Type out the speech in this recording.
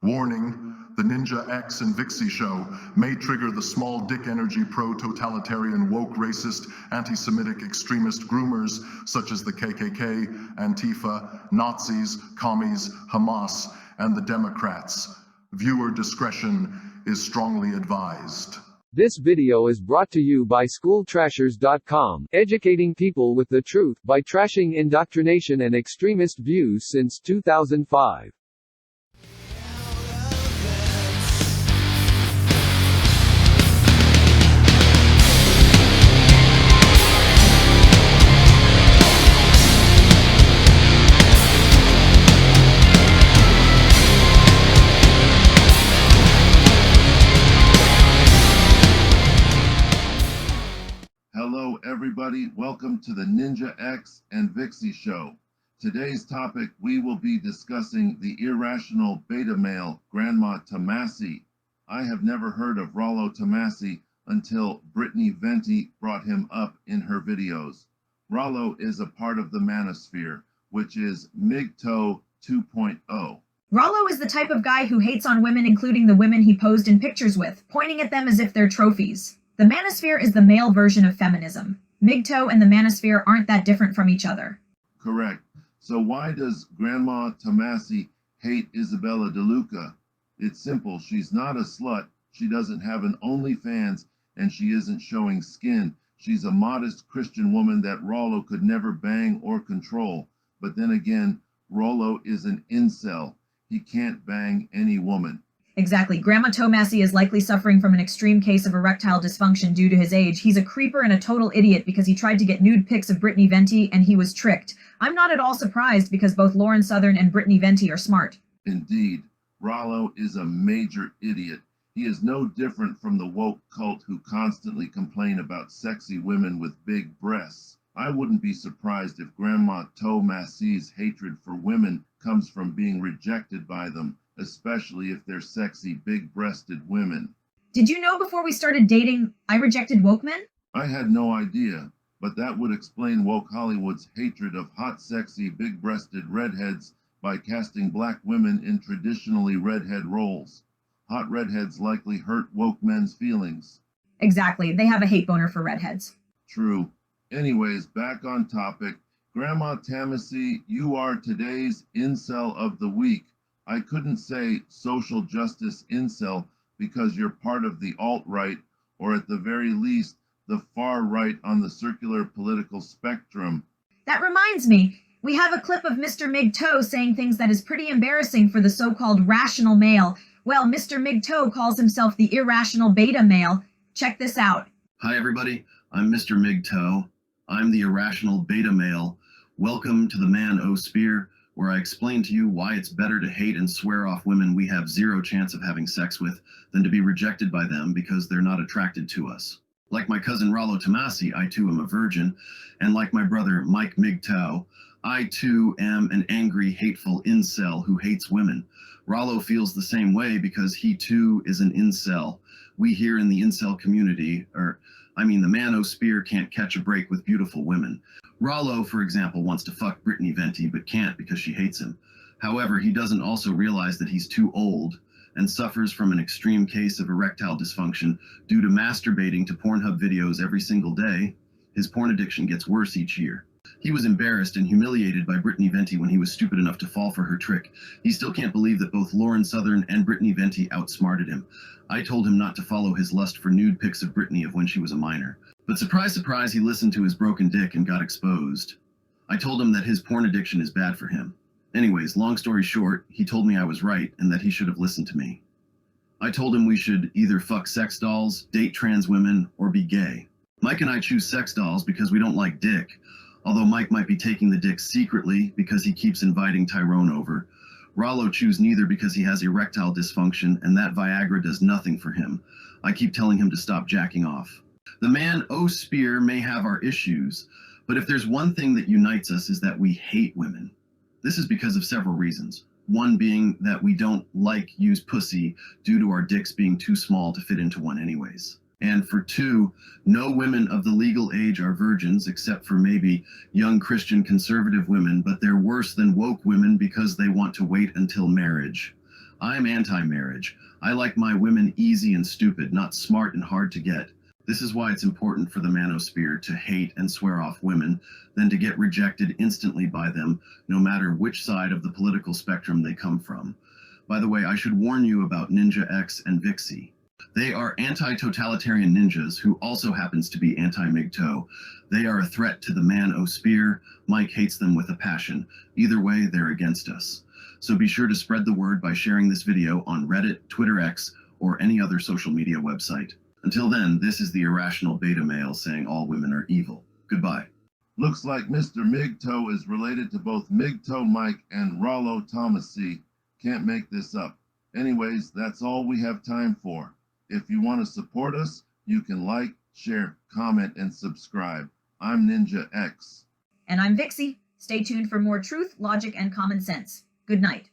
Warning, the Ninja X and Vixie show may trigger the small dick energy pro-totalitarian woke racist anti-Semitic extremist groomers such as the KKK, Antifa, Nazis, commies, Hamas, and the Democrats. Viewer discretion is strongly advised. This video is brought to you by SchoolTrashers.com, educating people with the truth by trashing indoctrination and extremist views since 2005. Hello everybody, welcome to the Ninja X and Vixie show. Today's topic, we will be discussing the irrational beta male, Grandma Tomassi. I have never heard of Rollo Tomassi until Brittany Venti brought him up in her videos. Rollo is a part of the manosphere, which is anti-mgtow 2.0. Rollo is the type of guy who hates on women, including the women he posed in pictures with, pointing at them as if they're trophies. The manosphere is the male version of feminism. Mgtow and the manosphere aren't that different from each other. Correct. So why does Grandma Tomassi hate Isabella DeLuca? It's simple. She's not a slut. She doesn't have an OnlyFans, and she isn't showing skin. She's a modest Christian woman that Rollo could never bang or control. But then again, Rollo is an incel. He can't bang any woman. Exactly. Grandma Tomassi is likely suffering from an extreme case of erectile dysfunction due to his age. He's a creeper and a total idiot because he tried to get nude pics of Brittany Venti and he was tricked. I'm not at all surprised because both Lauren Southern and Brittany Venti are smart. Indeed, Rollo is a major idiot. He is no different from the woke cult who constantly complain about sexy women with big breasts. I wouldn't be surprised if Grandma Tomassi's hatred for women comes from being rejected by them, especially if they're sexy, big-breasted women. Did you know before we started dating, I rejected woke men? I had no idea, but that would explain woke Hollywood's hatred of hot, sexy, big-breasted redheads by casting black women in traditionally redhead roles. Hot redheads likely hurt woke men's feelings. Exactly. They have a hate boner for redheads. True. Anyways, back on topic. Grandma Tomassi, you are today's incel of the week. I couldn't say social justice incel because you're part of the alt-right, or at the very least, the far right on the circular political spectrum. That reminds me, we have a clip of Mr. Mgtow saying things that is pretty embarrassing for the so-called rational male. Well, Mr. Mgtow calls himself the irrational beta male. Check this out. Hi everybody, I'm Mr. Mgtow. I'm the irrational beta male. Welcome to the manosphere, where I explain to you why it's better to hate and swear off women we have zero chance of having sex with than to be rejected by them because they're not attracted to us. Like my cousin Rollo Tomassi, I too am a virgin, and like my brother Mike Mgtow, I too am an angry, hateful incel who hates women. Rollo feels the same way because he too is an incel. We here in the incel community, the manosphere, can't catch a break with beautiful women. Rollo, for example, wants to fuck Brittany Venti, but can't because she hates him. However, he doesn't also realize that he's too old and suffers from an extreme case of erectile dysfunction due to masturbating to Pornhub videos every single day. His porn addiction gets worse each year. He was embarrassed and humiliated by Brittany Venti when he was stupid enough to fall for her trick. He still can't believe that both Lauren Southern and Brittany Venti outsmarted him. I told him not to follow his lust for nude pics of Brittany of when she was a minor. But surprise, surprise, he listened to his broken dick and got exposed. I told him that his porn addiction is bad for him. Anyways, long story short, he told me I was right and that he should have listened to me. I told him we should either fuck sex dolls, date trans women, or be gay. Mike and I choose sex dolls because we don't like dick, although Mike might be taking the dick secretly because he keeps inviting Tyrone over. Rollo choose neither because he has erectile dysfunction and that Viagra does nothing for him. I keep telling him to stop jacking off. The manosphere may have our issues, but if there's one thing that unites us is that we hate women. This is because of several reasons. One being that we don't use pussy due to our dicks being too small to fit into one anyways. And for two, no women of the legal age are virgins except for maybe young Christian conservative women, but they're worse than woke women because they want to wait until marriage. I'm anti-marriage. I like my women easy and stupid, not smart and hard to get. This is why it's important for the manosphere to hate and swear off women than to get rejected instantly by them, no matter which side of the political spectrum they come from. By the way, I should warn you about Ninja X and Vixie. They are anti-totalitarian ninjas who also happens to be anti-mgtow. They are a threat to the manosphere. Mike hates them with a passion. Either way, they're against us. So be sure to spread the word by sharing this video on Reddit, Twitter X, or any other social media website. Until then, this is the irrational beta male saying all women are evil. Goodbye. Looks like Mr. MGTow is related to both MGTow Mike and Rollo Tomassi. Can't make this up. Anyways, that's all we have time for. If you want to support us, you can like, share, comment, and subscribe. I'm Ninja X. And I'm Vixie. Stay tuned for more truth, logic, and common sense. Good night.